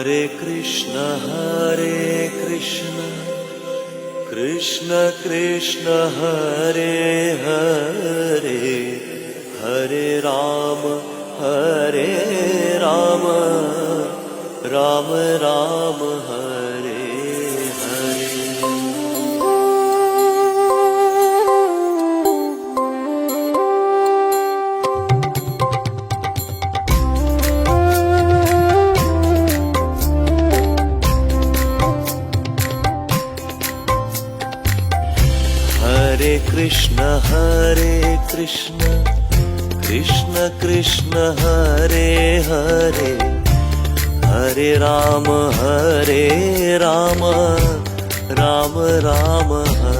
Hare Krishna Krishna Krishna Hare Hare Hare Ram Ram Ram Hare Hare. Hare Krishna Krishna Krishna Hare Hare Hare Ram Ram Ram Hare